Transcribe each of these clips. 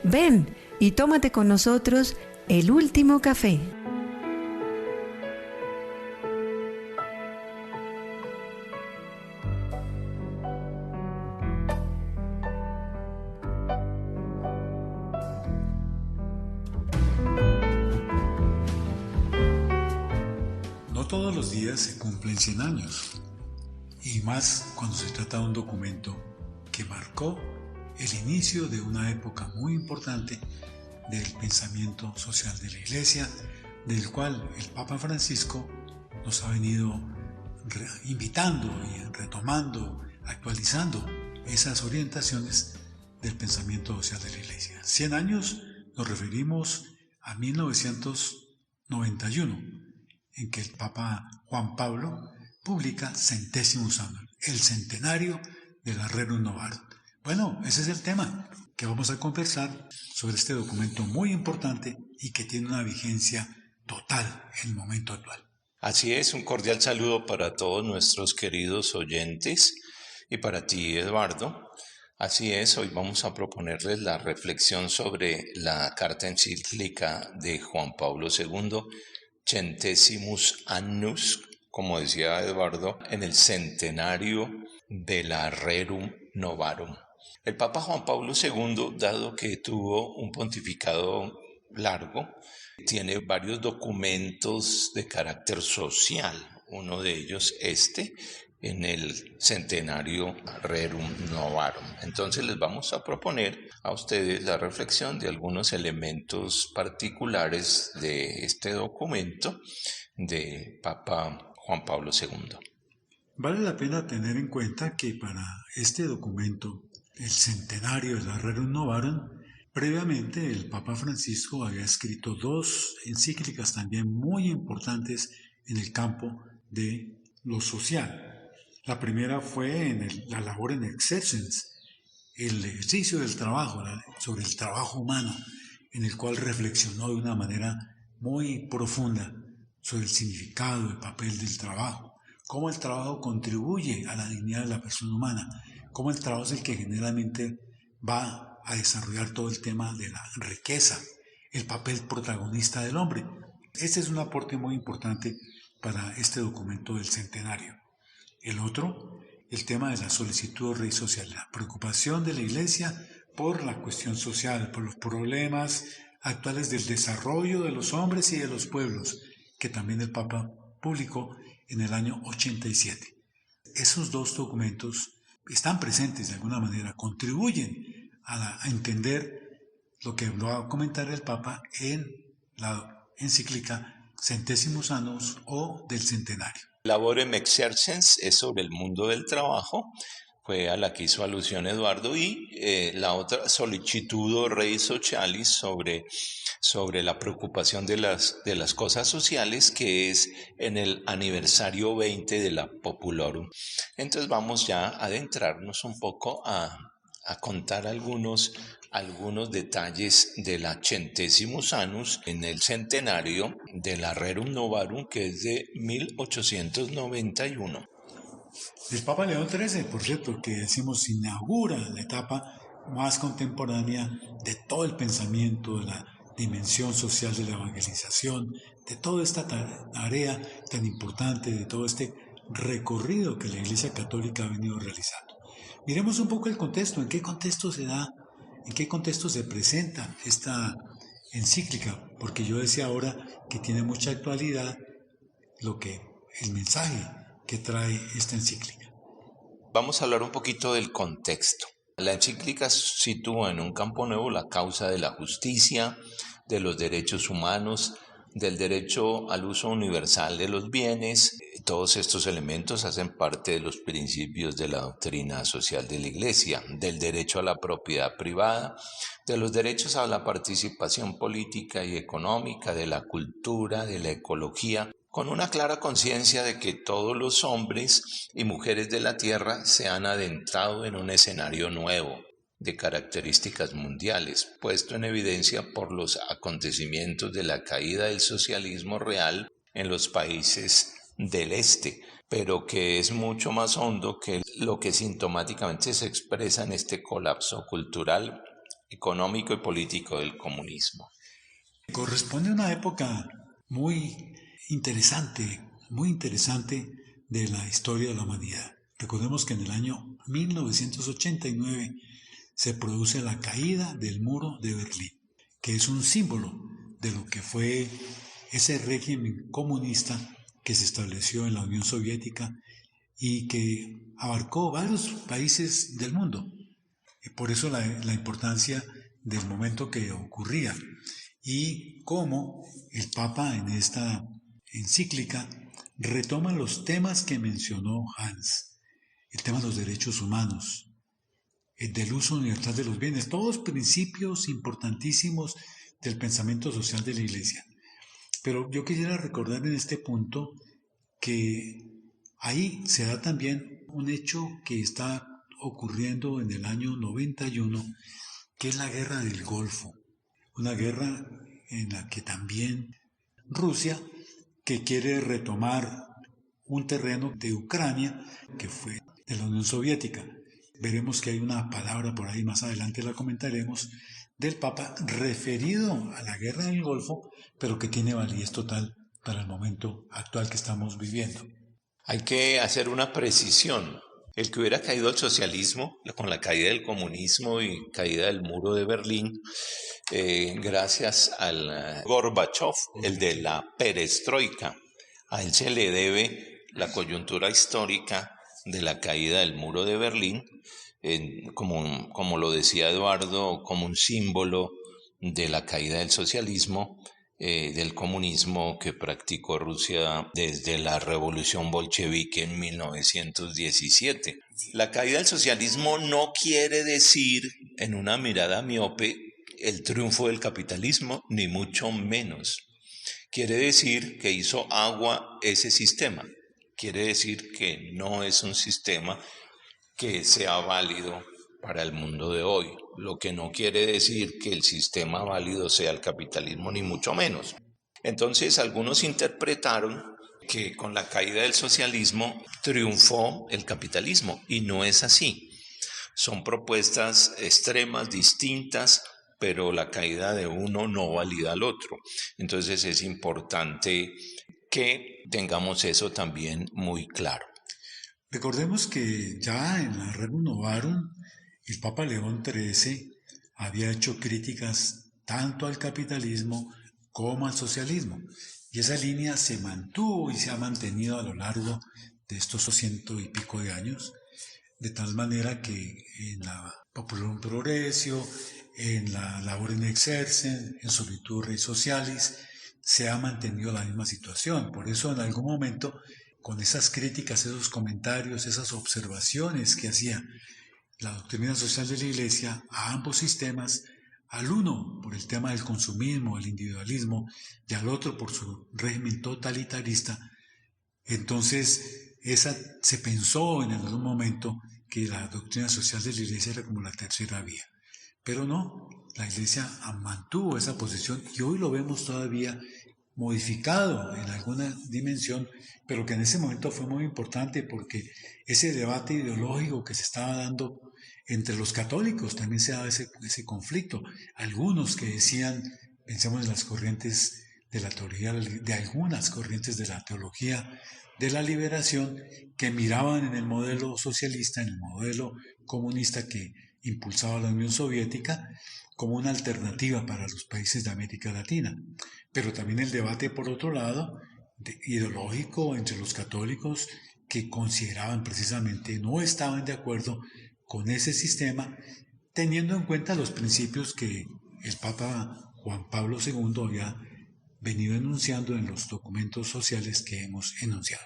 Ven y tómate con nosotros el último café. No todos los días se cumplen 100 años, y más cuando se trata de un documento que marcó el inicio de una época muy importante del pensamiento social de la Iglesia, del cual el Papa Francisco nos ha venido invitando y retomando, actualizando esas orientaciones del pensamiento social de la Iglesia. 100 años nos referimos a 1991, en que el Papa Juan Pablo publica Centesimus Annum, el centenario del Rerum Novarum. Bueno, ese es el tema que vamos a conversar sobre este documento muy importante y que tiene una vigencia total en el momento actual. Así es, un cordial saludo para todos nuestros queridos oyentes y para ti, Eduardo. Así es, hoy vamos a proponerles la reflexión sobre la carta encíclica de Juan Pablo II, Centesimus Annus, como decía Eduardo, en el centenario de la Rerum Novarum. El Papa Juan Pablo II, dado que tuvo un pontificado largo, tiene varios documentos de carácter social, uno de ellos en el centenario Rerum Novarum. Entonces les vamos a proponer a ustedes la reflexión de algunos elementos particulares de este documento de Papa Juan Pablo II. Vale la pena tener en cuenta que para este documento, el centenario de la Rerum Novarum, previamente el Papa Francisco había escrito 2 encíclicas también muy importantes en el campo de lo social. La primera fue en la labor en exercens, el ejercicio del trabajo, sobre el trabajo humano, en el cual reflexionó de una manera muy profunda sobre el significado, el papel del trabajo, cómo el trabajo contribuye a la dignidad de la persona humana, cómo el trabajo es el que generalmente va a desarrollar todo el tema de la riqueza, el papel protagonista del hombre. Este es un aporte muy importante para este documento del centenario. El otro, el tema de la solicitud de rey social, la preocupación de la Iglesia por la cuestión social, por los problemas actuales del desarrollo de los hombres y de los pueblos, que también el Papa publicó en el año 87. Esos 2 documentos están presentes de alguna manera, contribuyen a entender lo que va a comentar el Papa en la encíclica Centesimus Annus o del centenario. Laborem Exercens es sobre el mundo del trabajo, fue a la que hizo alusión Eduardo, y la otra, Solicitudo Rei Socialis, sobre la preocupación de las cosas sociales, que es en el aniversario 20 de la Populorum. Entonces vamos ya a adentrarnos un poco a contar algunos detalles de la Centesimus Annus en el centenario de la Rerum Novarum, que es de 1891. El Papa León XIII, por cierto, que decimos inaugura la etapa más contemporánea de todo el pensamiento, de la dimensión social de la evangelización, de toda esta tarea tan importante, de todo este recorrido que la Iglesia Católica ha venido realizando. Miremos un poco el contexto, en qué contexto se da, en qué contexto se presenta esta encíclica, porque yo decía ahora que tiene mucha actualidad el mensaje que trae esta encíclica. Vamos a hablar un poquito del contexto. La encíclica sitúa en un campo nuevo la causa de la justicia, de los derechos humanos, del derecho al uso universal de los bienes. Todos estos elementos hacen parte de los principios de la doctrina social de la Iglesia, del derecho a la propiedad privada, de los derechos a la participación política y económica, de la cultura, de la ecología, con una clara conciencia de que todos los hombres y mujeres de la tierra se han adentrado en un escenario nuevo, de características mundiales, puesto en evidencia por los acontecimientos de la caída del socialismo real en los países del este, pero que es mucho más hondo que lo que sintomáticamente se expresa en este colapso cultural económico y político del comunismo. Corresponde a una época muy interesante de la historia de la humanidad. Recordemos que en el año 1989 se produce la caída del muro de Berlín, que es un símbolo de lo que fue ese régimen comunista que se estableció en la Unión Soviética y que abarcó varios países del mundo. Y por eso la importancia del momento que ocurría y cómo el Papa en esta encíclica retoma los temas que mencionó Hans, el tema de los derechos humanos, el del uso universal de los bienes, todos principios importantísimos del pensamiento social de la Iglesia. Pero yo quisiera recordar en este punto que ahí se da también un hecho que está ocurriendo en el año 91, que es la guerra del Golfo. Una guerra en la que también Rusia, que quiere retomar un terreno de Ucrania, que fue de la Unión Soviética. Veremos que hay una palabra por ahí, más adelante la comentaremos, del Papa referido a la guerra del Golfo, pero que tiene validez total para el momento actual que estamos viviendo. Hay que hacer una precisión. El que hubiera caído el socialismo, con la caída del comunismo y caída del muro de Berlín, gracias al Gorbachev, el de la perestroika, a él se le debe la coyuntura histórica de la caída del muro de Berlín, como lo decía Eduardo, como un símbolo de la caída del socialismo, del comunismo que practicó Rusia desde la revolución bolchevique en 1917. La caída del socialismo no quiere decir, en una mirada miope, el triunfo del capitalismo, ni mucho menos. Quiere decir que hizo agua ese sistema. Quiere decir que no es un sistema que sea válido para el mundo de hoy, lo que no quiere decir que el sistema válido sea el capitalismo, ni mucho menos. Entonces, algunos interpretaron que con la caída del socialismo triunfó el capitalismo, y no es así. Son propuestas extremas, distintas, pero la caída de uno no valida al otro. Entonces es importante que tengamos eso también muy claro. Recordemos que ya en la Rerum Novarum el Papa León XIII había hecho críticas tanto al capitalismo como al socialismo, y esa línea se mantuvo y se ha mantenido a lo largo de estos 100 y pico de años, de tal manera que en la Populorum Progressio, en la Laborem Exercens, en Solitud Rei Socialis, se ha mantenido la misma situación. Por eso en algún momento, con esas críticas, esos comentarios, esas observaciones que hacía la doctrina social de la Iglesia a ambos sistemas, al uno por el tema del consumismo, el individualismo, y al otro por su régimen totalitarista, entonces se pensó en algún momento que la doctrina social de la Iglesia era como la tercera vía. Pero no, la Iglesia mantuvo esa posición y hoy lo vemos todavía modificado en alguna dimensión, pero que en ese momento fue muy importante porque ese debate ideológico que se estaba dando entre los católicos, también se daba ese conflicto. Algunos que decían, pensemos en las corrientes de la teología, de algunas corrientes de la teología de la liberación, que miraban en el modelo socialista, en el modelo comunista que impulsaba la Unión Soviética, como una alternativa para los países de América Latina. Pero también el debate, por otro lado, ideológico entre los católicos, que consideraban precisamente, no estaban de acuerdo con ese sistema, teniendo en cuenta los principios que el Papa Juan Pablo II había venido enunciando en los documentos sociales que hemos enunciado.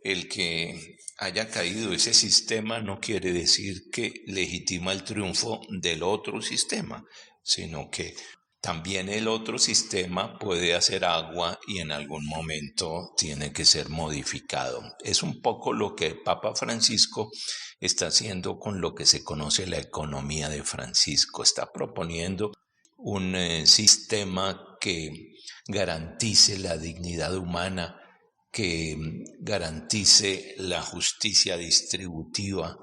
El que haya caído ese sistema no quiere decir que legitima el triunfo del otro sistema, sino que también el otro sistema puede hacer agua y en algún momento tiene que ser modificado. Es un poco lo que el Papa Francisco está haciendo con lo que se conoce la economía de Francisco. Está proponiendo un sistema que garantice la dignidad humana, que garantice la justicia distributiva,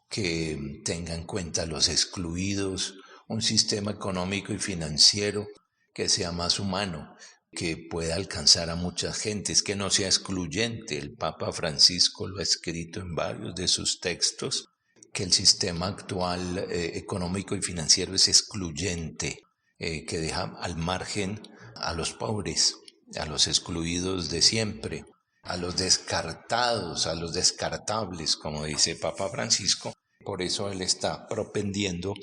que tenga en cuenta a los excluidos, un sistema económico y financiero que sea más humano, que pueda alcanzar a muchas gentes, que no sea excluyente. El Papa Francisco lo ha escrito en varios de sus textos, que el sistema actual económico y financiero es excluyente, que deja al margen a los pobres, a los excluidos de siempre, a los descartados, a los descartables, como dice Papa Francisco. Por eso él está propendiendo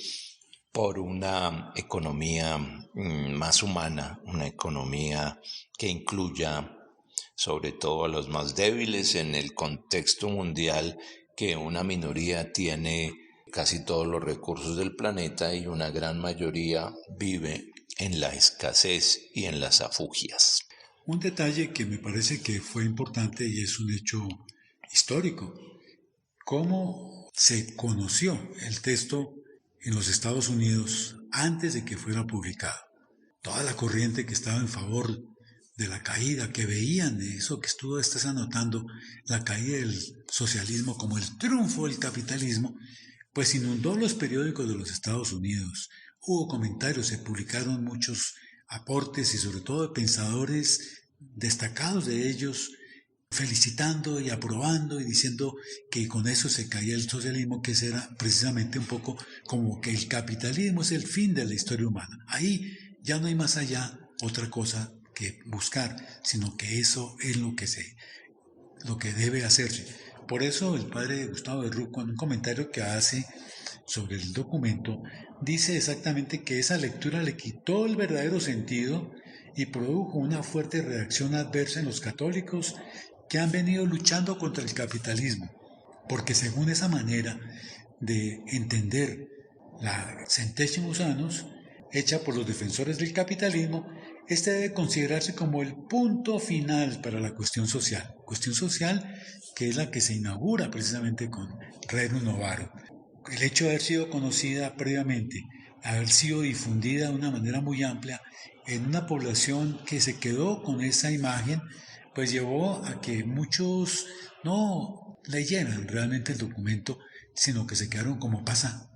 por una economía más humana, una economía que incluya sobre todo a los más débiles en el contexto mundial, que una minoría tiene casi todos los recursos del planeta y una gran mayoría vive en la escasez y en las afugias. Un detalle que me parece que fue importante y es un hecho histórico, cómo se conoció el texto en los Estados Unidos antes de que fuera publicado. Toda la corriente que estaba en favor de la caída, que veían eso que tú estás anotando, la caída del socialismo como el triunfo del capitalismo, pues inundó los periódicos de los Estados Unidos. Hubo comentarios, se publicaron muchos aportes y sobre todo de pensadores destacados de ellos, felicitando y aprobando y diciendo que con eso se caía el socialismo, que ese era precisamente un poco como que el capitalismo es el fin de la historia humana. Ahí ya no hay más allá otra cosa que buscar, sino que eso es lo que debe hacerse. Por eso el padre Gustavo de Ruco, en un comentario que hace sobre el documento, dice exactamente que esa lectura le quitó el verdadero sentido y produjo una fuerte reacción adversa en los católicos que han venido luchando contra el capitalismo, porque según esa manera de entender la Centésimos Annus, hecha por los defensores del capitalismo, este debe considerarse como el punto final para la cuestión social que es la que se inaugura precisamente con Rerum Novarum. El hecho de haber sido conocida previamente, haber sido difundida de una manera muy amplia en una población que se quedó con esa imagen, pues llevó a que muchos no leyeran realmente el documento, sino que se quedaron como pasa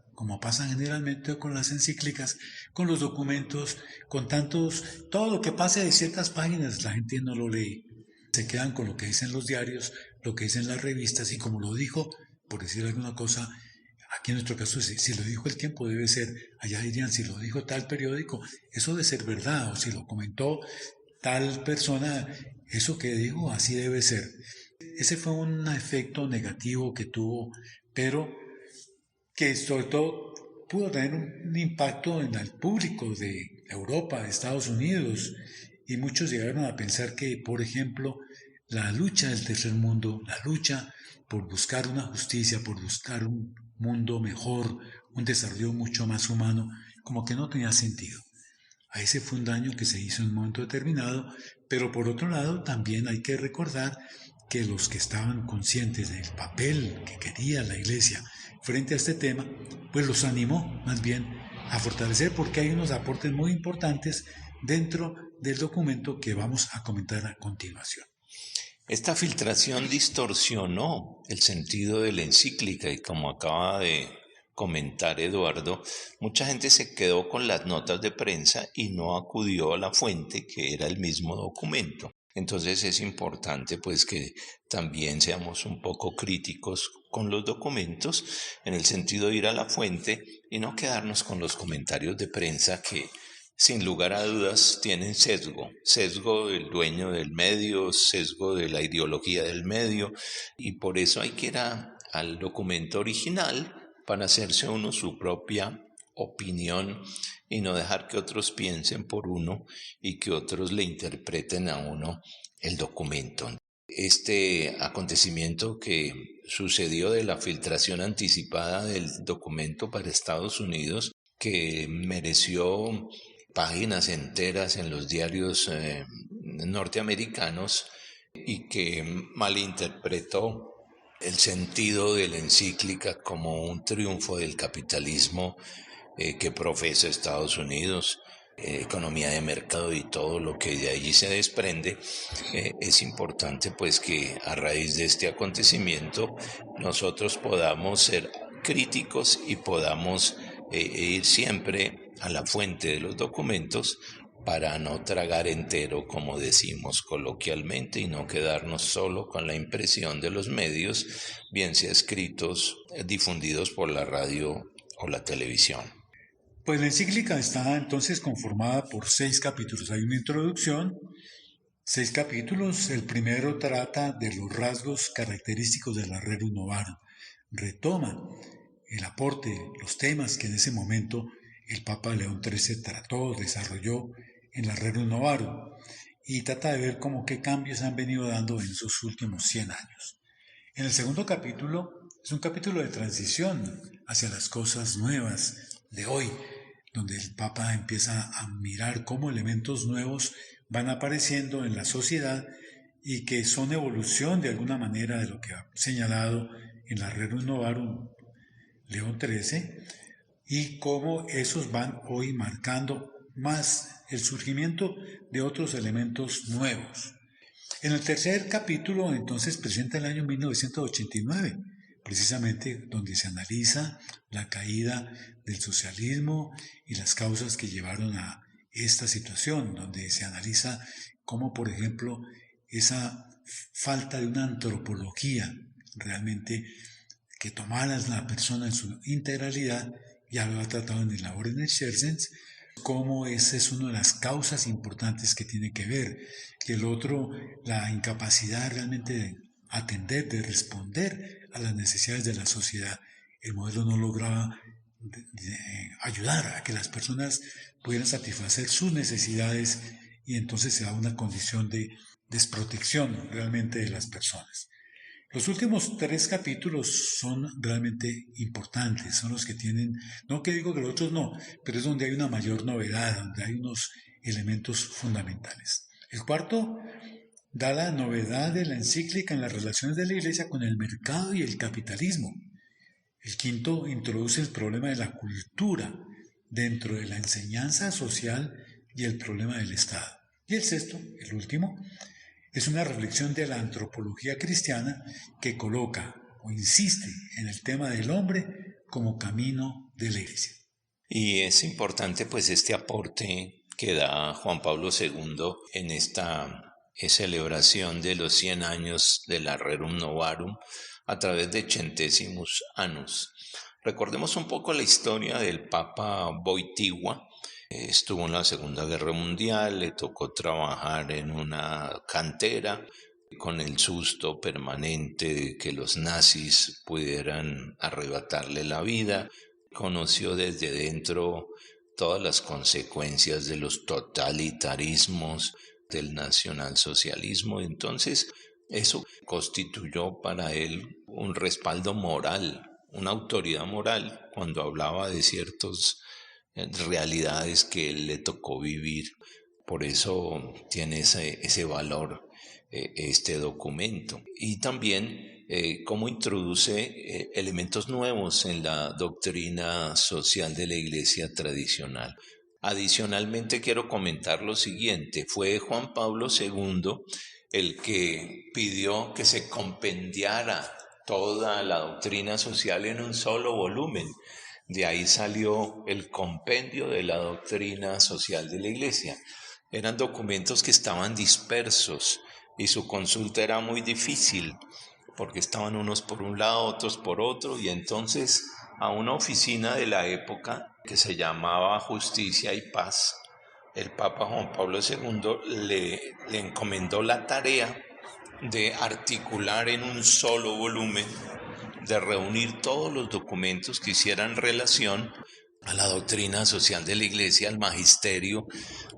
generalmente con las encíclicas, con los documentos, con todo lo que pase de ciertas páginas, la gente no lo lee. Se quedan con lo que dicen los diarios, lo que dicen las revistas, y como lo dijo, por decir alguna cosa, aquí en nuestro caso, si lo dijo El Tiempo, debe ser, allá dirían, si lo dijo tal periódico, eso debe ser verdad, o si lo comentó tal persona, eso que dijo, así debe ser. Ese fue un efecto negativo que tuvo, pero que sobre todo pudo tener un impacto en el público de Europa, de Estados Unidos, y muchos llegaron a pensar que, por ejemplo, la lucha del tercer mundo, la lucha por buscar una justicia, por buscar un mundo mejor, un desarrollo mucho más humano, como que no tenía sentido. A ese fue un daño que se hizo en un momento determinado, pero por otro lado también hay que recordar que los que estaban conscientes del papel que quería la Iglesia frente a este tema, pues los animó más bien a fortalecer, porque hay unos aportes muy importantes dentro del documento que vamos a comentar a continuación. Esta filtración distorsionó el sentido de la encíclica y, como acaba de comentar Eduardo, mucha gente se quedó con las notas de prensa y no acudió a la fuente, que era el mismo documento. Entonces es importante pues que también seamos un poco críticos con los documentos, en el sentido de ir a la fuente y no quedarnos con los comentarios de prensa que sin lugar a dudas tienen sesgo del dueño del medio, sesgo de la ideología del medio, y por eso hay que ir al documento original para hacerse uno su propia opinión y no dejar que otros piensen por uno y que otros le interpreten a uno el documento. Este acontecimiento que sucedió de la filtración anticipada del documento para Estados Unidos, que mereció páginas enteras en los diarios norteamericanos y que malinterpretó el sentido de la encíclica como un triunfo del capitalismo que profesa Estados Unidos, economía de mercado y todo lo que de allí se desprende. Es importante pues que a raíz de este acontecimiento nosotros podamos ser críticos y podamos e ir siempre a la fuente de los documentos para no tragar entero, como decimos coloquialmente, y no quedarnos solo con la impresión de los medios, bien sea escritos, difundidos por la radio o la televisión. Pues la encíclica está entonces conformada por 6 capítulos. Hay una introducción, 6 capítulos. El primero trata de los rasgos característicos de la Rerum Novarum. Retoma el aporte, los temas que en ese momento el Papa León XIII trató, desarrolló en la Rerum Novarum, y trata de ver cómo qué cambios han venido dando en esos últimos 100 años. En el segundo capítulo es un capítulo de transición hacia las cosas nuevas de hoy, donde el Papa empieza a mirar cómo elementos nuevos van apareciendo en la sociedad y que son evolución de alguna manera de lo que ha señalado en la Rerum Novarum León XIII, y cómo esos van hoy marcando más el surgimiento de otros elementos nuevos. En el tercer capítulo entonces presenta el año 1989, precisamente donde se analiza la caída del socialismo y las causas que llevaron a esta situación, donde se analiza cómo, por ejemplo, esa falta de una antropología realmente que tomara la persona en su integralidad, ya lo ha tratado en el Orden Scherzens, cómo esa es una de las causas importantes que tiene que ver, que el otro, la incapacidad realmente de atender, de responder a las necesidades de la sociedad. El modelo no lograba ayudar a que las personas pudieran satisfacer sus necesidades, y entonces se da una condición de desprotección realmente de las personas. Los últimos 3 capítulos son realmente importantes, son los que tienen, no que digo que los otros no, pero es donde hay una mayor novedad, donde hay unos elementos fundamentales. El cuarto da la novedad de la encíclica en las relaciones de la Iglesia con el mercado y el capitalismo. El quinto introduce el problema de la cultura dentro de la enseñanza social y el problema del Estado. Y el sexto, el último, es una reflexión de la antropología cristiana que coloca o insiste en el tema del hombre como camino de la Iglesia. Y es importante pues este aporte que da Juan Pablo II en esta celebración de los 100 años de la Rerum Novarum a través de Centesimus Annus. Recordemos un poco la historia del Papa Wojtyła. Estuvo en la Segunda Guerra Mundial, le tocó trabajar en una cantera con el susto permanente de que los nazis pudieran arrebatarle la vida. Conoció desde dentro todas las consecuencias de los totalitarismos, del nacionalsocialismo. Entonces, eso constituyó para él un respaldo moral, una autoridad moral cuando hablaba de ciertas realidades que él le tocó vivir. Por eso tiene ese valor este documento. Y también cómo introduce elementos nuevos en la doctrina social de la Iglesia tradicional. Adicionalmente quiero comentar lo siguiente: fue Juan Pablo II el que pidió que se compendiara toda la doctrina social en un solo volumen. De ahí salió el compendio de la doctrina social de la Iglesia. Eran documentos que estaban dispersos y su consulta era muy difícil porque estaban unos por un lado, otros por otro, y entonces a una oficina de la época que se llamaba Justicia y Paz, el Papa Juan Pablo II le encomendó la tarea de articular en un solo volumen, de reunir todos los documentos que hicieran relación a la doctrina social de la Iglesia, al magisterio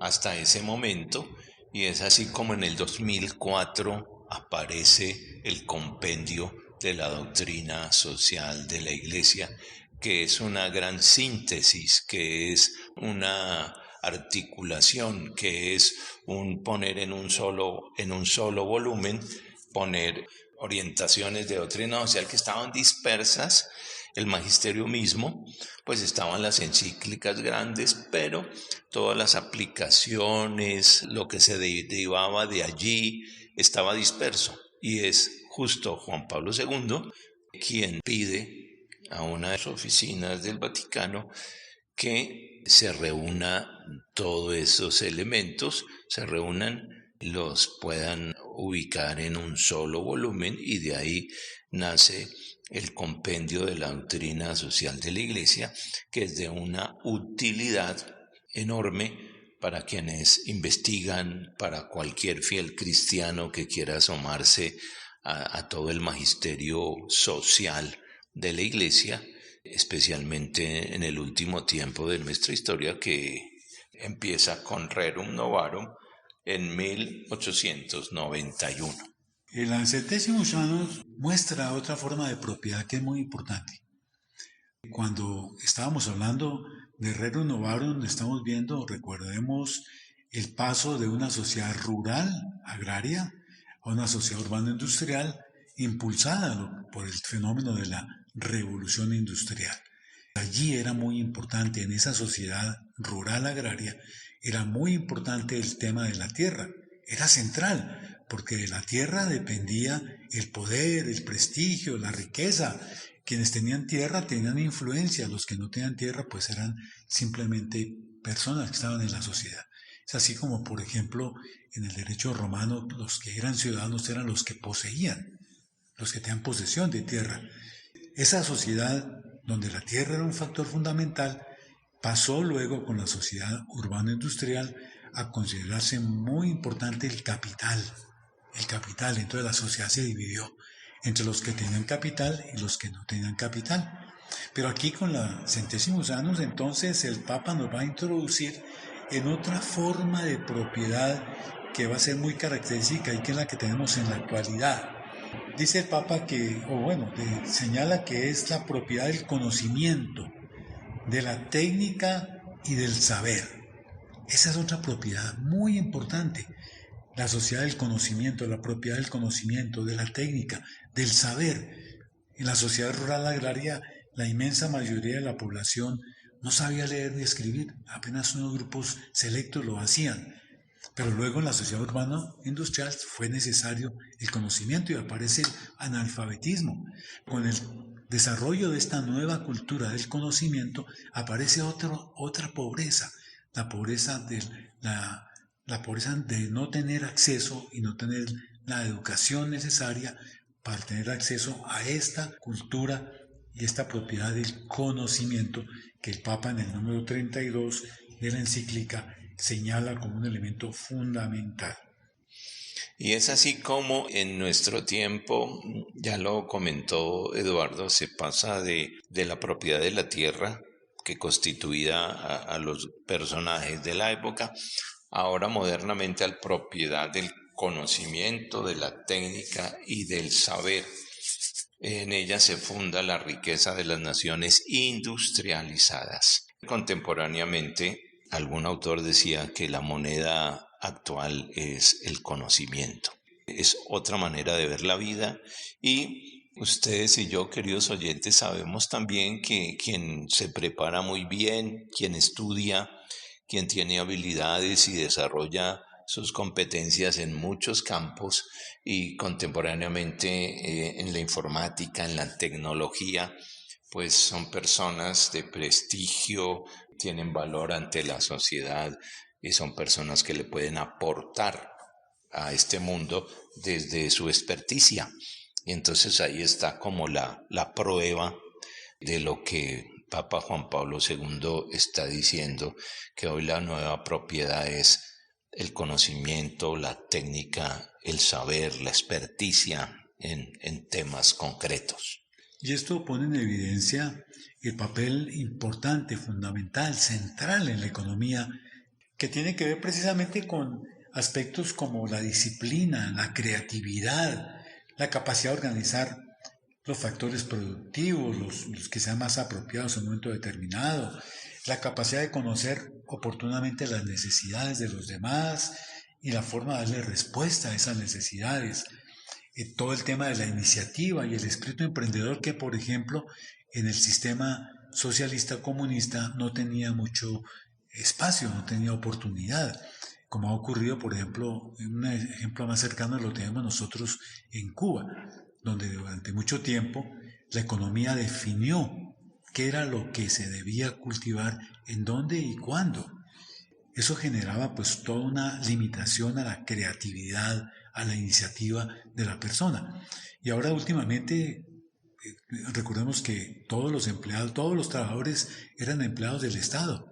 hasta ese momento, y es así como en el 2004 aparece el compendio de la doctrina social de la Iglesia, que es una gran síntesis, que es una articulación, que es un poner en un solo volumen, poner orientaciones de doctrina social que estaban dispersas. El magisterio mismo, pues estaban las encíclicas grandes, pero todas las aplicaciones, lo que se derivaba de allí, estaba disperso. Y es justo Juan Pablo II quien pide a una de las oficinas del Vaticano que se reúna todos esos elementos, se reúnan, los puedan ubicar en un solo volumen y de ahí nace el compendio de la doctrina social de la Iglesia, que es de una utilidad enorme para quienes investigan, para cualquier fiel cristiano que quiera asomarse a todo el magisterio social de la Iglesia, especialmente en el último tiempo de nuestra historia, que empieza con Rerum Novarum en 1891. El Centésimos Annus muestra otra forma de propiedad que es muy importante. Cuando estábamos hablando de Rerum Novarum, estamos viendo, recordemos, el paso de una sociedad rural, agraria, a una sociedad urbano-industrial impulsada por el fenómeno de la revolución industrial. Allí era muy importante, en esa sociedad rural agraria, era muy importante el tema de la tierra. Era central, porque de la tierra dependía el poder, el prestigio, la riqueza. Quienes tenían tierra tenían influencia, los que no tenían tierra pues eran simplemente personas que estaban en la sociedad. Es así como, por ejemplo, en el derecho romano los que eran ciudadanos eran los que poseían, los que tenían posesión de tierra. Esa sociedad donde la tierra era un factor fundamental pasó luego con la sociedad urbano-industrial a considerarse muy importante el capital. Entonces la sociedad se dividió entre los que tenían capital y los que no tenían capital. Pero aquí con la Centésimos Annus, entonces el Papa nos va a introducir en otra forma de propiedad que va a ser muy característica y que es la que tenemos en la actualidad. Dice el Papa señala que es la propiedad del conocimiento, de la técnica y del saber. Esa es otra propiedad muy importante. La sociedad del conocimiento, la propiedad del conocimiento, de la técnica, del saber. En la sociedad rural agraria, la inmensa mayoría de la población no sabía leer ni escribir, apenas unos grupos selectos lo hacían. Pero luego en la sociedad urbana-industrial fue necesario el conocimiento y aparece el analfabetismo. Con el desarrollo de esta nueva cultura del conocimiento aparece otra pobreza, la pobreza de no tener acceso y no tener la educación necesaria para tener acceso a esta cultura y esta propiedad del conocimiento que el Papa en el número 32 de la encíclica señala como un elemento fundamental. Y es así como en nuestro tiempo, ya lo comentó Eduardo, se pasa de la propiedad de la tierra, que constituía a los personajes de la época, ahora modernamente a la propiedad del conocimiento, de la técnica y del saber. En ella se funda la riqueza de las naciones industrializadas. Contemporáneamente, algún autor decía que la moneda actual es el conocimiento. Es otra manera de ver la vida y ustedes y yo, queridos oyentes, sabemos también que quien se prepara muy bien, quien estudia, quien tiene habilidades y desarrolla sus competencias en muchos campos y contemporáneamente en la informática, en la tecnología, pues son personas de prestigio, tienen valor ante la sociedad y son personas que le pueden aportar a este mundo desde su experticia. Y entonces ahí está como la prueba de lo que Papa Juan Pablo II está diciendo, que hoy la nueva propiedad es el conocimiento, la técnica, el saber, la experticia en temas concretos. Y esto pone en evidencia el papel importante, fundamental, central en la economía, que tiene que ver precisamente con aspectos como la disciplina, la creatividad, la capacidad de organizar los factores productivos, los que sean más apropiados en un momento determinado, la capacidad de conocer oportunamente las necesidades de los demás y la forma de darle respuesta a esas necesidades. Todo el tema de la iniciativa y el espíritu emprendedor que, por ejemplo, en el sistema socialista comunista no tenía mucho espacio, no tenía oportunidad, como ha ocurrido, por ejemplo, un ejemplo más cercano lo tenemos nosotros en Cuba, donde durante mucho tiempo La economía definió qué era lo que se debía cultivar, en dónde y cuándo. Eso generaba pues toda una limitación a la creatividad, a la iniciativa de la persona. Y ahora últimamente, recordemos que todos los empleados, todos los trabajadores eran empleados del Estado.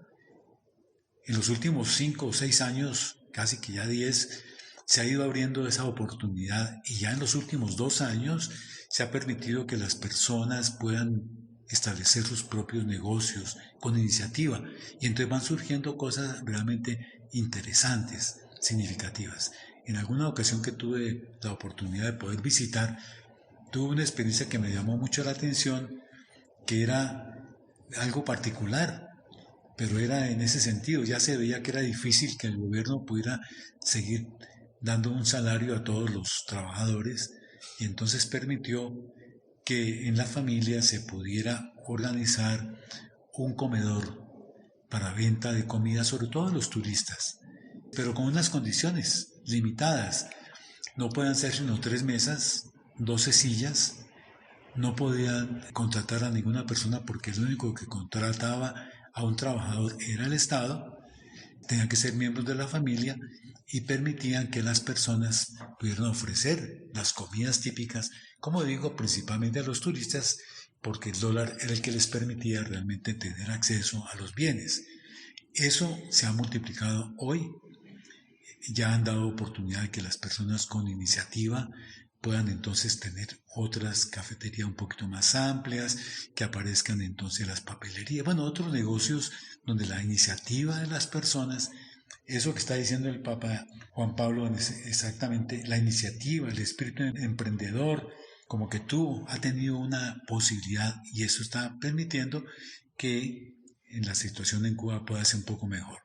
En los últimos 5 o 6 años, casi que ya 10, se ha ido abriendo esa oportunidad y ya en los últimos 2 años se ha permitido que las personas puedan establecer sus propios negocios con iniciativa y entonces van surgiendo cosas realmente interesantes, significativas. En alguna ocasión que tuve la oportunidad de poder visitar, tuve una experiencia que me llamó mucho la atención, que era algo particular, pero era en ese sentido. Ya se veía que era difícil que el gobierno pudiera seguir dando un salario a todos los trabajadores y entonces permitió que en la familia se pudiera organizar un comedor para venta de comida, sobre todo a los turistas, pero con unas condiciones limitadas. No pueden ser sino 3 mesas, 12 sillas, no podían contratar a ninguna persona porque el único que contrataba a un trabajador era el Estado, tenían que ser miembros de la familia y permitían que las personas pudieran ofrecer las comidas típicas, como digo, principalmente a los turistas, porque el dólar era el que les permitía realmente tener acceso a los bienes. Eso se ha multiplicado hoy, ya han dado oportunidad de que las personas con iniciativa puedan entonces tener otras cafeterías un poquito más amplias, que aparezcan entonces las papelerías, bueno, otros negocios donde la iniciativa de las personas, eso que está diciendo el Papa Juan Pablo, exactamente la iniciativa, el espíritu emprendedor, como que ha tenido una posibilidad y eso está permitiendo que en la situación en Cuba pueda ser un poco mejor.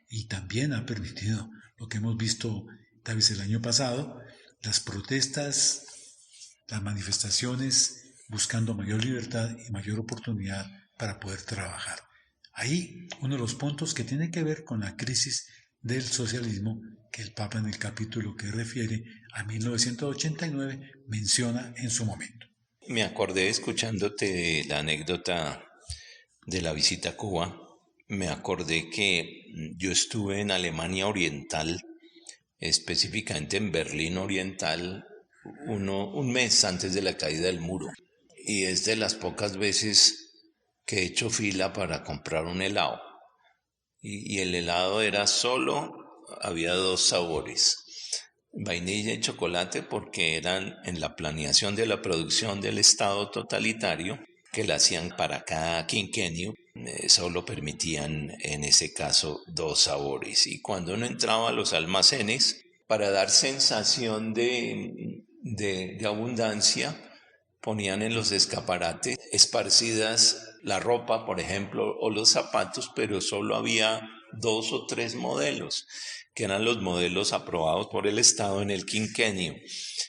Y también ha permitido lo que hemos visto tal vez el año pasado, las protestas, las manifestaciones buscando mayor libertad y mayor oportunidad para poder trabajar. Ahí uno de los puntos que tiene que ver con la crisis del socialismo que el Papa en el capítulo que refiere a 1989 menciona en su momento. Me acordé escuchándote de la anécdota de la visita a Cuba, me acordé que yo estuve en Alemania Oriental, específicamente en Berlín Oriental, un mes antes de la caída del muro. Y es de las pocas veces que he hecho fila para comprar un helado. Y el helado había 2 sabores, vainilla y chocolate, porque eran en la planeación de la producción del Estado totalitario, que la hacían para cada quinquenio, solo permitían en ese caso 2 sabores. Y cuando uno entraba a los almacenes, para dar sensación de abundancia, ponían en los escaparates esparcidas la ropa, por ejemplo, o los zapatos, pero solo había 2 o 3 modelos, que eran los modelos aprobados por el Estado en el quinquenio.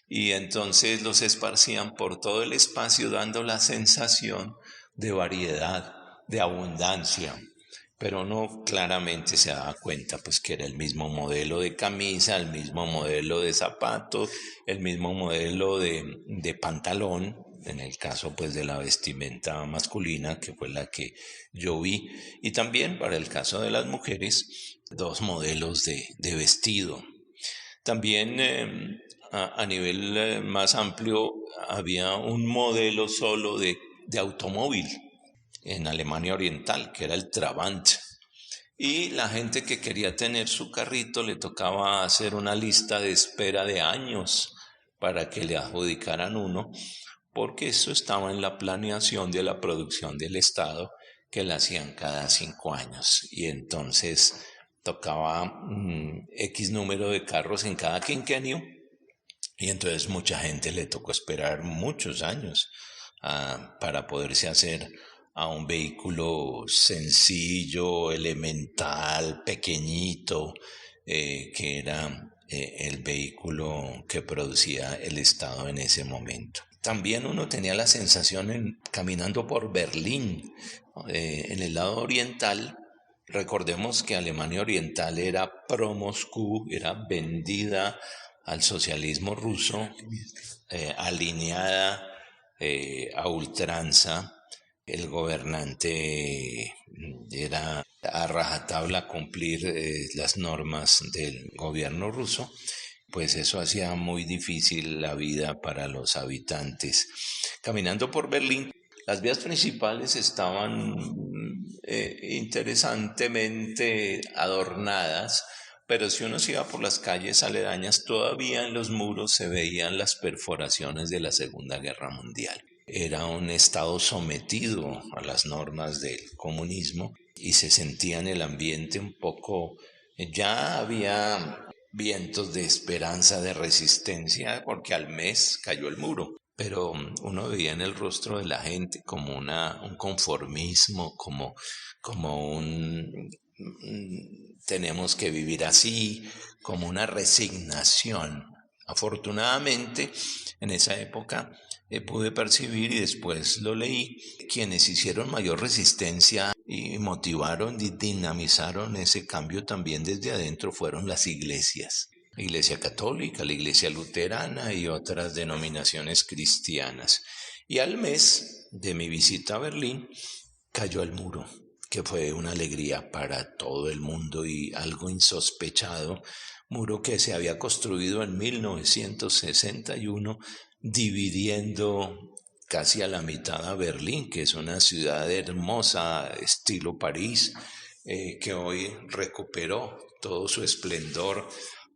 Y entonces los esparcían por todo el espacio, dando la sensación de variedad, de abundancia. Pero uno claramente se daba cuenta pues que era el mismo modelo de camisa, el mismo modelo de zapato, el mismo modelo de pantalón, en el caso pues de la vestimenta masculina, que fue la que yo vi, y también para el caso de las mujeres, 2 modelos de vestido. También a nivel más amplio había un modelo solo de automóvil en Alemania Oriental, que era el Trabant. Y la gente que quería tener su carrito le tocaba hacer una lista de espera de años para que le adjudicaran uno, porque eso estaba en la planeación de la producción del Estado, que la hacían cada 5 años. Y entonces tocaba X número de carros en cada quinquenio, y entonces mucha gente le tocó esperar muchos años para poderse hacer a un vehículo sencillo, elemental, pequeñito, que era el vehículo que producía el Estado en ese momento. También uno tenía la sensación caminando por Berlín, en el lado oriental. Recordemos que Alemania Oriental era pro-Moscú, era vendida al socialismo ruso, alineada a ultranza. El gobernante era a rajatabla cumplir las normas del gobierno ruso, pues eso hacía muy difícil la vida para los habitantes. Caminando por Berlín, las vías principales estaban interesantemente adornadas, pero si uno se iba por las calles aledañas, todavía en los muros se veían las perforaciones de la Segunda Guerra Mundial. Era un estado sometido a las normas del comunismo y se sentía en el ambiente un poco, ya había vientos de esperanza, de resistencia, porque al mes cayó el muro. Pero uno veía en el rostro de la gente como un conformismo, como tenemos que vivir así, como una resignación. Afortunadamente, en esa época pude percibir, y después lo leí, quienes hicieron mayor resistencia y motivaron y dinamizaron ese cambio también desde adentro fueron las iglesias. La Iglesia Católica, la Iglesia Luterana y otras denominaciones cristianas. Y al mes de mi visita a Berlín cayó el muro, que fue una alegría para todo el mundo y algo insospechado, muro que se había construido en 1961, dividiendo casi a la mitad a Berlín, que es una ciudad hermosa, estilo París, que hoy recuperó todo su esplendor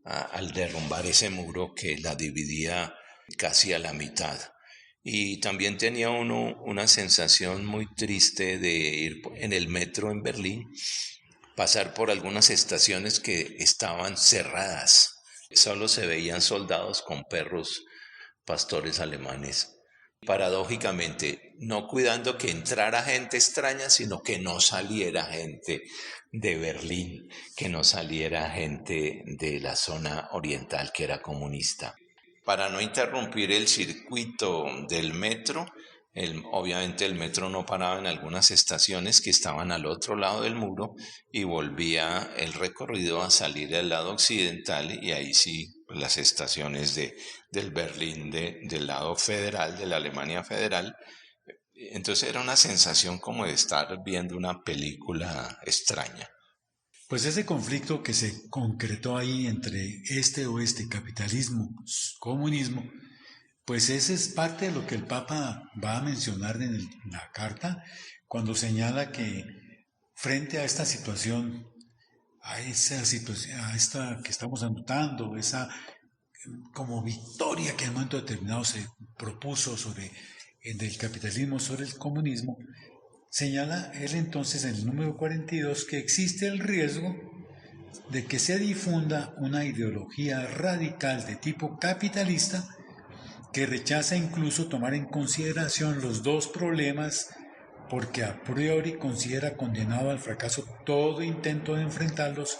al derrumbar ese muro que la dividía casi a la mitad. Y también tenía uno una sensación muy triste de ir en el metro en Berlín, pasar por algunas estaciones que estaban cerradas. Solo se veían soldados con perros pastores alemanes. Paradójicamente, no cuidando que entrara gente extraña, sino que no saliera gente de Berlín, que no saliera gente de la zona oriental que era comunista. Para no interrumpir el circuito del metro, obviamente el metro no paraba en algunas estaciones que estaban al otro lado del muro y volvía el recorrido a salir al lado occidental y ahí sí las estaciones del Berlín del lado federal, de la Alemania federal. Entonces era una sensación como de estar viendo una película extraña. Pues ese conflicto que se concretó ahí entre oeste, capitalismo, comunismo, pues ese es parte de lo que el Papa va a mencionar en la carta cuando señala que frente a esta situación, a esta que estamos anotando, esa como victoria que en un momento determinado se propuso del capitalismo sobre el comunismo, señala él entonces en el número 42 que existe el riesgo de que se difunda una ideología radical de tipo capitalista que rechaza incluso tomar en consideración los dos problemas porque a priori considera condenado al fracaso todo intento de enfrentarlos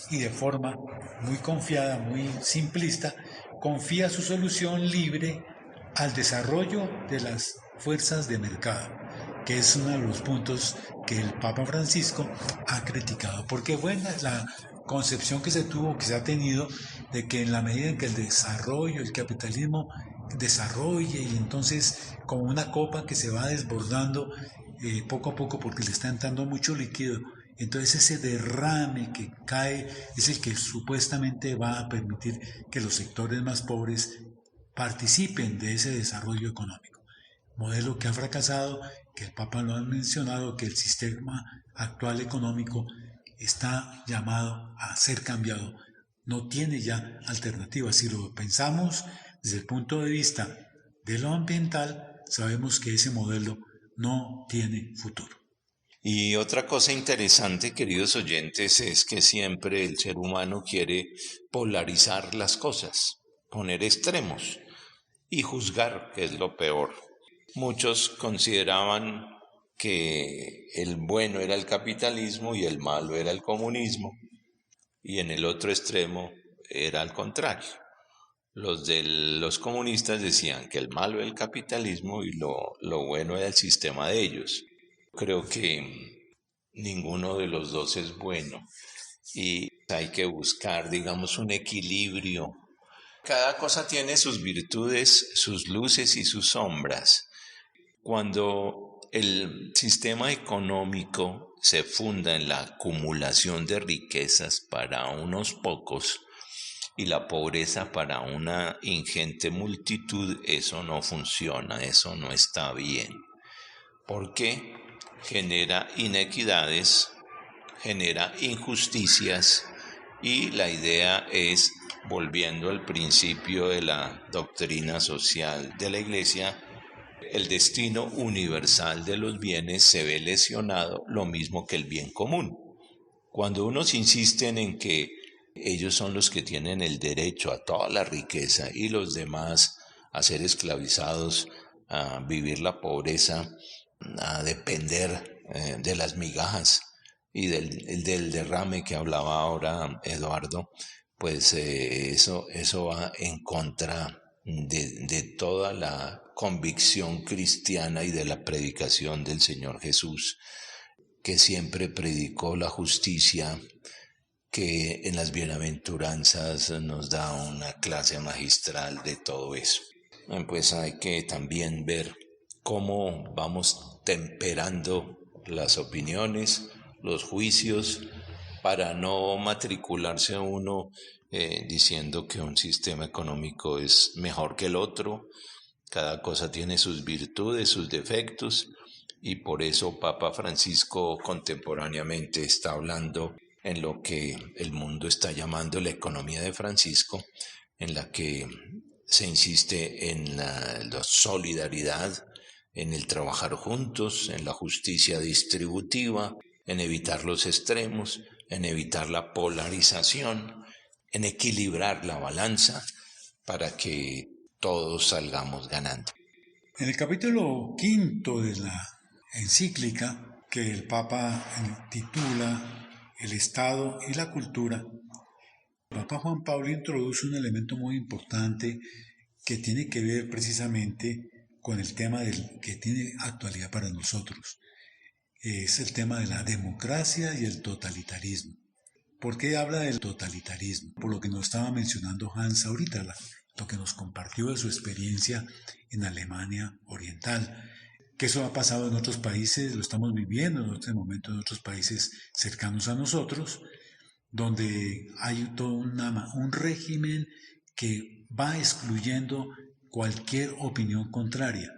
y de forma muy confiada, muy simplista, confía su solución libre al desarrollo de las fuerzas de mercado, que es uno de los puntos que el Papa Francisco ha criticado, porque bueno, la concepción que se tuvo, que se ha tenido, de que en la medida en que el desarrollo, el capitalismo desarrolle y entonces como una copa que se va desbordando poco a poco porque le está entrando mucho líquido, entonces ese derrame que cae es el que supuestamente va a permitir que los sectores más pobres participen de ese desarrollo económico. Modelo que ha fracasado, que el Papa lo ha mencionado, que el sistema actual económico está llamado a ser cambiado. No tiene ya alternativa. Si lo pensamos desde el punto de vista de lo ambiental, sabemos que ese modelo no tiene futuro. Y otra cosa interesante, queridos oyentes, es que siempre el ser humano quiere polarizar las cosas, poner extremos y juzgar, que es lo peor. Muchos consideraban que el bueno era el capitalismo y el malo era el comunismo, y en el otro extremo era al contrario. Los comunistas decían que el malo era el capitalismo y lo bueno era el sistema de ellos. Creo que ninguno de los dos es bueno y hay que buscar, digamos, un equilibrio. Cada cosa tiene sus virtudes, sus luces y sus sombras. Cuando el sistema económico se funda en la acumulación de riquezas para unos pocos y la pobreza para una ingente multitud, eso no funciona, eso no está bien, porque genera inequidades, genera injusticias y la idea es, volviendo al principio de la doctrina social de la Iglesia, el destino universal de los bienes se ve lesionado, lo mismo que el bien común. Cuando unos insisten en que ellos son los que tienen el derecho a toda la riqueza y los demás a ser esclavizados, a vivir la pobreza, a depender de las migajas y del derrame que hablaba ahora Eduardo, pues eso va en contra de toda la convicción cristiana y de la predicación del Señor Jesús, que siempre predicó la justicia, que en las bienaventuranzas nos da una clase magistral de todo eso. Pues hay que también ver cómo vamos temperando las opiniones, los juicios, para no matricularse uno diciendo que un sistema económico es mejor que el otro. Cada cosa tiene sus virtudes, sus defectos, y por eso Papa Francisco contemporáneamente está hablando en lo que el mundo está llamando la economía de Francisco, en la que se insiste en la solidaridad, en el trabajar juntos, en la justicia distributiva, en evitar los extremos, en evitar la polarización, en equilibrar la balanza para que todos salgamos ganando. En el capítulo 5 de la encíclica que el Papa titula El Estado y la Cultura, el Papa Juan Pablo introduce un elemento muy importante que tiene que ver precisamente con el tema que tiene actualidad para nosotros. Es el tema de la democracia y el totalitarismo. ¿Por qué habla del totalitarismo? Por lo que nos estaba mencionando Hans ahorita, lo que nos compartió de su experiencia en Alemania Oriental. Que eso ha pasado en otros países, lo estamos viviendo en este momento en otros países cercanos a nosotros, donde hay todo un régimen que va excluyendo cualquier opinión contraria,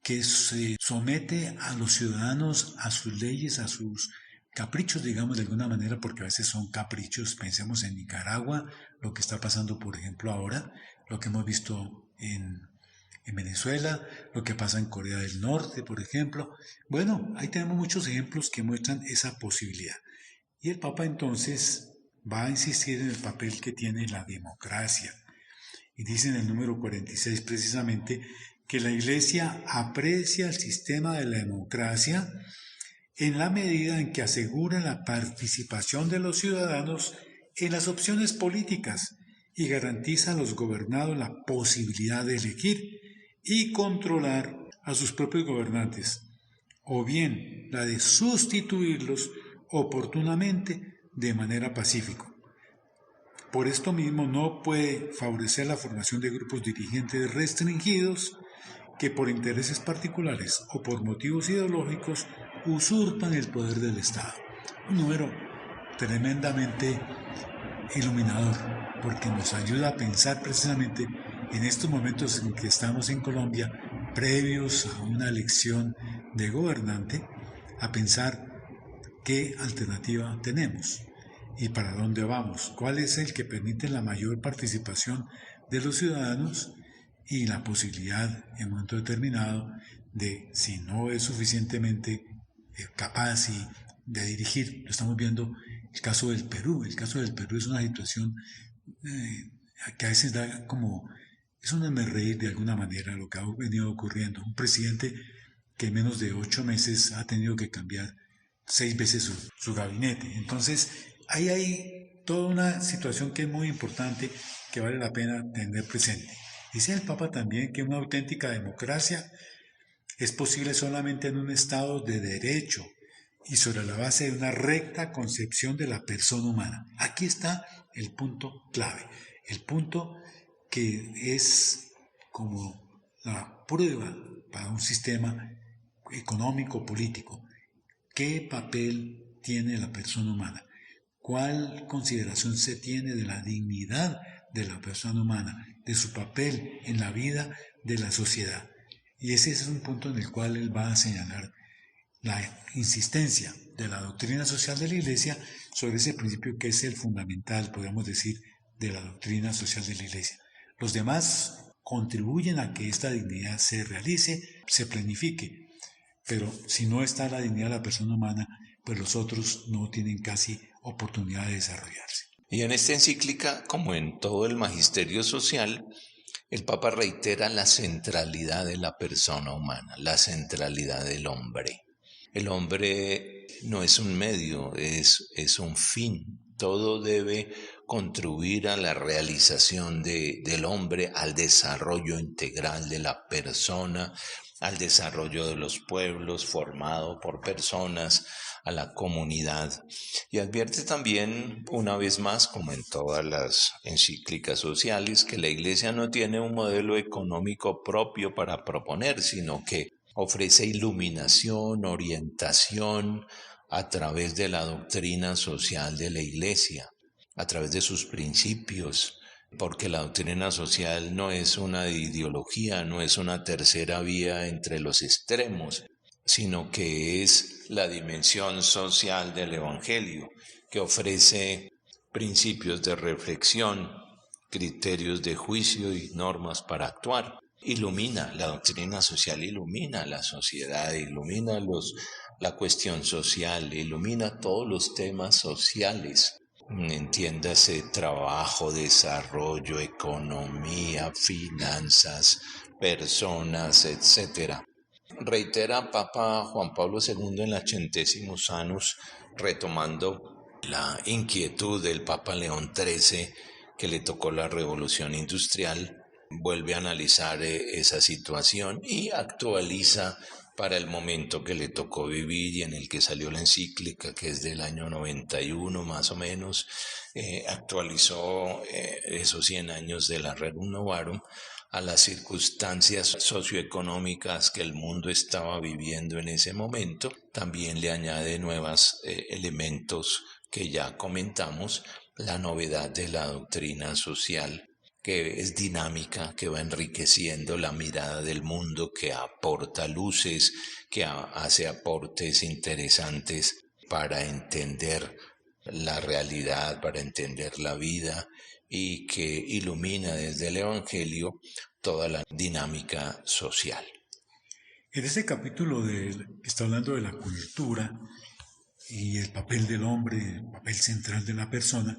que se somete a los ciudadanos a sus leyes, a sus caprichos, digamos de alguna manera, porque a veces son caprichos. Pensemos en Nicaragua, lo que está pasando, por ejemplo, ahora, lo que hemos visto en Venezuela, lo que pasa en Corea del Norte, por ejemplo. Bueno, ahí tenemos muchos ejemplos que muestran esa posibilidad. Y el Papa entonces va a insistir en el papel que tiene la democracia. Y dice en el número 46 precisamente que la Iglesia aprecia el sistema de la democracia en la medida en que asegura la participación de los ciudadanos en las opciones políticas y garantiza a los gobernados la posibilidad de elegir y controlar a sus propios gobernantes, o bien la de sustituirlos oportunamente de manera pacífica. Por esto mismo no puede favorecer la formación de grupos dirigentes restringidos que por intereses particulares o por motivos ideológicos usurpan el poder del Estado. Un número tremendamente iluminador, porque nos ayuda a pensar precisamente en estos momentos en que estamos en Colombia, previos a una elección de gobernante, a pensar qué alternativa tenemos y para dónde vamos, cuál es el que permite la mayor participación de los ciudadanos y la posibilidad en un momento determinado de, si no es suficientemente capaz de dirigir. Lo estamos viendo el caso del Perú. El caso del Perú es una situación que a veces da como, es un reír de alguna manera lo que ha venido ocurriendo. Un presidente que en menos de 8 meses ha tenido que cambiar 6 veces su gabinete. Entonces, ahí hay toda una situación que es muy importante, que vale la pena tener presente. Dice el Papa también que una auténtica democracia es posible solamente en un estado de derecho y sobre la base de una recta concepción de la persona humana. Aquí está el punto clave, el punto que es como la prueba para un sistema económico político. ¿Qué papel tiene la persona humana? ¿Cuál consideración se tiene de la dignidad de la persona humana, de su papel en la vida de la sociedad? Y ese es un punto en el cual él va a señalar la insistencia de la doctrina social de la Iglesia sobre ese principio que es el fundamental, podríamos decir, de la doctrina social de la Iglesia. Los demás contribuyen a que esta dignidad se realice, se planifique, pero si no está la dignidad de la persona humana, pues los otros no tienen casi oportunidad de desarrollarse. Y en esta encíclica, como en todo el magisterio social, el Papa reitera la centralidad de la persona humana, la centralidad del hombre. El hombre no es un medio, es un fin. Todo debe contribuir a la realización del hombre, al desarrollo integral de la persona, al desarrollo de los pueblos formado por personas, a la comunidad. Y advierte también, una vez más, como en todas las encíclicas sociales, que la Iglesia no tiene un modelo económico propio para proponer, sino que ofrece iluminación, orientación a través de la doctrina social de la Iglesia, a través de sus principios, porque la doctrina social no es una ideología, no es una tercera vía entre los extremos, sino que es la dimensión social del Evangelio, que ofrece principios de reflexión, criterios de juicio y normas para actuar. Ilumina, la doctrina social ilumina la sociedad, ilumina la cuestión social, ilumina todos los temas sociales. Entiéndase trabajo, desarrollo, economía, finanzas, personas, etc. Reitera Papa Juan Pablo II en la Centésimos Annus, retomando la inquietud del Papa León XIII, que le tocó la revolución industrial, vuelve a analizar esa situación y actualiza para el momento que le tocó vivir y en el que salió la encíclica, que es del año 91 más o menos, actualizó esos 100 años de la Rerum Novarum a las circunstancias socioeconómicas que el mundo estaba viviendo en ese momento. También le añade nuevos elementos que ya comentamos, la novedad de la doctrina social, que es dinámica, que va enriqueciendo la mirada del mundo, que aporta luces, que hace aportes interesantes para entender la realidad, para entender la vida, y que ilumina desde el Evangelio toda la dinámica social. En este capítulo está hablando de la cultura y el papel del hombre, el papel central de la persona.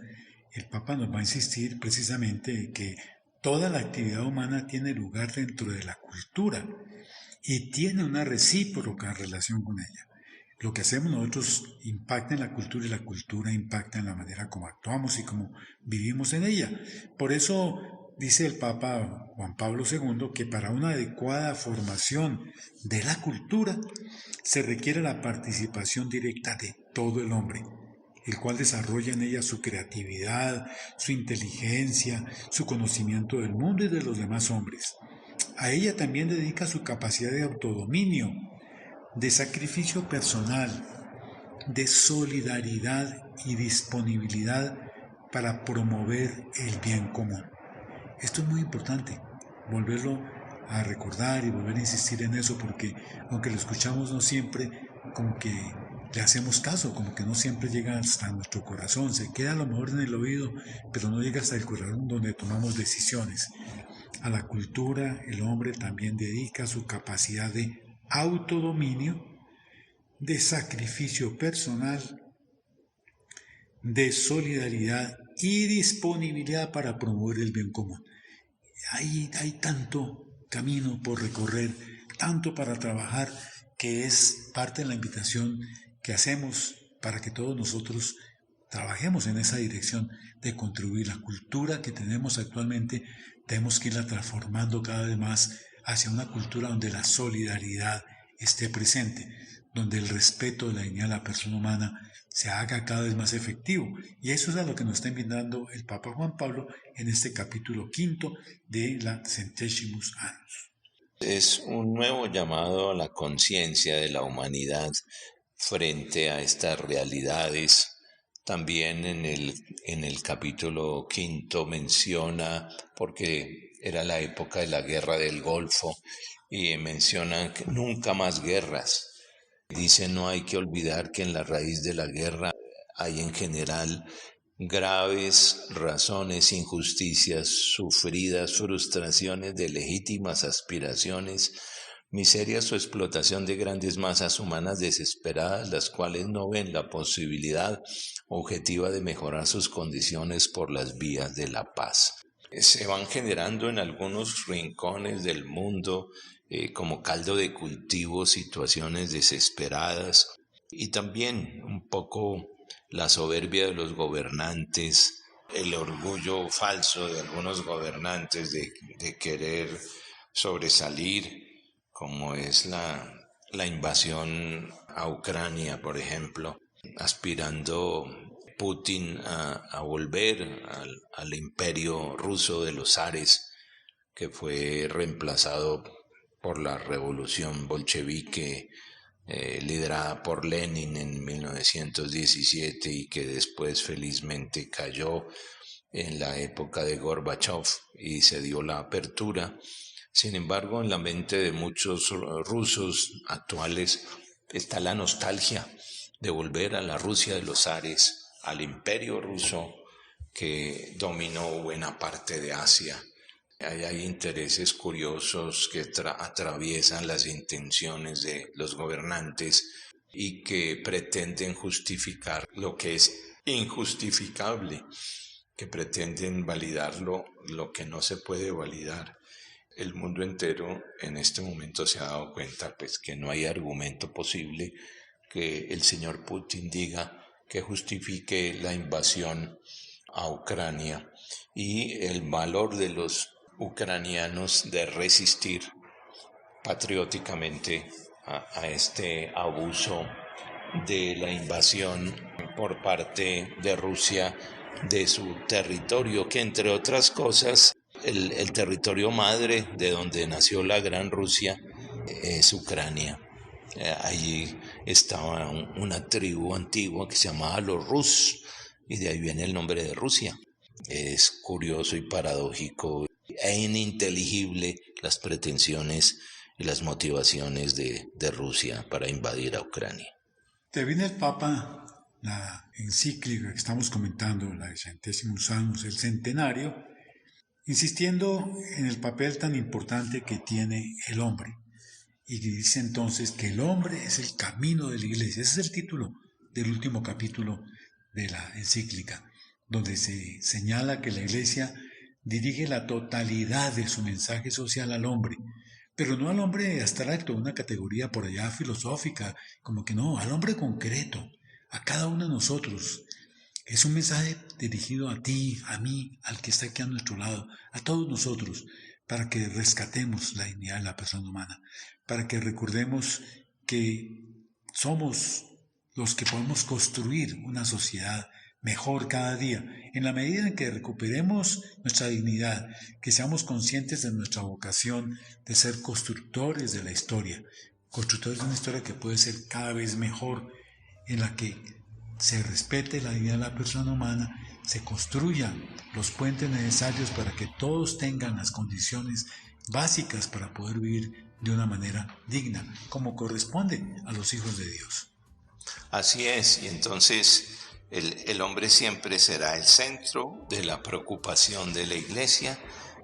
El Papa nos va a insistir precisamente en que toda la actividad humana tiene lugar dentro de la cultura y tiene una recíproca relación con ella. Lo que hacemos nosotros impacta en la cultura y la cultura impacta en la manera como actuamos y como vivimos en ella. Por eso dice el Papa Juan Pablo II que para una adecuada formación de la cultura se requiere la participación directa de todo el hombre, el cual desarrolla en ella su creatividad, su inteligencia, su conocimiento del mundo y de los demás hombres. A ella también dedica su capacidad de autodominio, de sacrificio personal, de solidaridad y disponibilidad para promover el bien común. Esto es muy importante, volverlo a recordar y volver a insistir en eso, porque aunque lo escuchamos no siempre, como que le hacemos caso, como que no siempre llega hasta nuestro corazón, se queda a lo mejor en el oído, pero no llega hasta el corazón donde tomamos decisiones. A la cultura el hombre también dedica su capacidad de autodominio, de sacrificio personal, de solidaridad y disponibilidad para promover el bien común. Hay tanto camino por recorrer, tanto para trabajar, que es parte de la invitación que hacemos para que todos nosotros trabajemos en esa dirección de contribuir. La cultura que tenemos actualmente tenemos que irla transformando cada vez más hacia una cultura donde la solidaridad esté presente, donde el respeto de la dignidad de la persona humana se haga cada vez más efectivo. Y eso es a lo que nos está invitando el Papa Juan Pablo en este capítulo 5 de la Centésimos Annus. Es un nuevo llamado a la conciencia de la humanidad frente a estas realidades. También en el capítulo 5 menciona, porque era la época de la guerra del Golfo, y menciona que nunca más guerras. Dice, no hay que olvidar que en la raíz de la guerra hay en general graves razones, injusticias sufridas, frustraciones de legítimas aspiraciones, miserias o explotación de grandes masas humanas desesperadas, las cuales no ven la posibilidad objetiva de mejorar sus condiciones por las vías de la paz. Se van generando en algunos rincones del mundo como caldo de cultivo situaciones desesperadas y también un poco la soberbia de los gobernantes, el orgullo falso de algunos gobernantes de querer sobresalir, como es la invasión a Ucrania, por ejemplo, aspirando Putin a volver al imperio ruso de los zares, que fue reemplazado por la revolución bolchevique liderada por Lenin en 1917 y que después felizmente cayó en la época de Gorbachev y se dio la apertura. Sin embargo, en la mente de muchos rusos actuales está la nostalgia de volver a la Rusia de los zares, al imperio ruso que dominó buena parte de Asia. Hay intereses curiosos que atraviesan las intenciones de los gobernantes y que pretenden justificar lo que es injustificable, que pretenden validar lo que no se puede validar. El mundo entero en este momento se ha dado cuenta pues, que no hay argumento posible que el señor Putin diga que justifique la invasión a Ucrania y el valor de los ucranianos de resistir patrióticamente a este abuso de la invasión por parte de Rusia de su territorio, que entre otras cosas el territorio madre de donde nació la Gran Rusia es Ucrania. Allí estaba una tribu antigua que se llamaba los Rus y de ahí viene el nombre de Rusia. Es curioso y paradójico e ininteligible las pretensiones y las motivaciones de Rusia para invadir a Ucrania. Te viene el Papa, la encíclica que estamos comentando, la de Centésimos Annus, el centenario, insistiendo en el papel tan importante que tiene el hombre. Y dice entonces que el hombre es el camino de la iglesia. Ese es el título del último capítulo de la encíclica, donde se señala que la iglesia dirige la totalidad de su mensaje social al hombre, pero no al hombre abstracto, una categoría por allá filosófica, como que no, al hombre concreto, a cada uno de nosotros. Es un mensaje dirigido a ti, a mí, al que está aquí a nuestro lado, a todos nosotros, para que rescatemos la dignidad de la persona humana, para que recordemos que somos los que podemos construir una sociedad mejor cada día, en la medida en que recuperemos nuestra dignidad, que seamos conscientes de nuestra vocación de ser constructores de la historia, constructores de una historia que puede ser cada vez mejor, en la que se respete la dignidad de la persona humana, se construyan los puentes necesarios para que todos tengan las condiciones básicas para poder vivir de una manera digna, como corresponde a los hijos de Dios. Así es, y entonces el hombre siempre será el centro de la preocupación de la Iglesia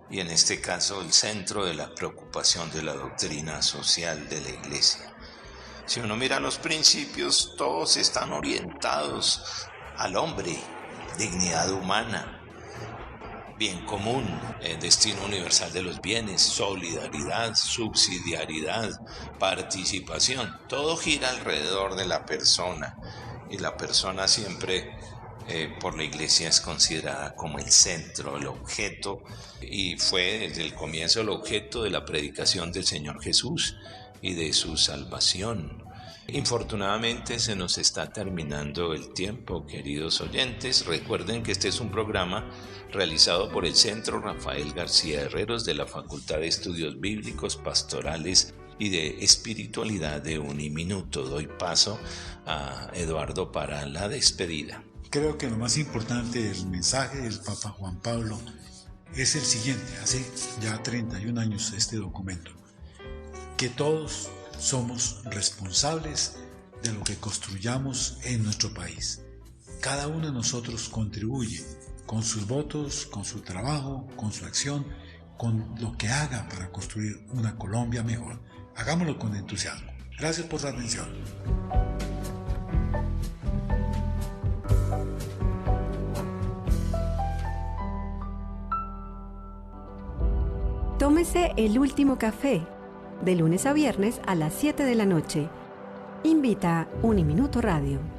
y en este caso el centro de la preocupación de la doctrina social de la Iglesia. Si uno mira los principios, todos están orientados al hombre, dignidad humana, bien común, destino universal de los bienes, solidaridad, subsidiariedad, participación. Todo gira alrededor de la persona y la persona siempre por la Iglesia es considerada como el centro, el objeto, y fue desde el comienzo el objeto de la predicación del Señor Jesús y de su salvación. Infortunadamente se nos está terminando el tiempo, queridos oyentes. Recuerden que este es un programa realizado por el Centro Rafael García Herreros de la Facultad de Estudios Bíblicos, Pastorales y de Espiritualidad de Uniminuto. Doy paso a Eduardo para la despedida. Creo que lo más importante del mensaje del Papa Juan Pablo es el siguiente, hace ya 31 años este documento, que todos somos responsables de lo que construyamos en nuestro país. Cada uno de nosotros contribuye con sus votos, con su trabajo, con su acción, con lo que haga para construir una Colombia mejor. Hagámoslo con entusiasmo. Gracias por su atención. Tómese el último café, de lunes a viernes a las 7 de la noche. Invita Uniminuto Radio.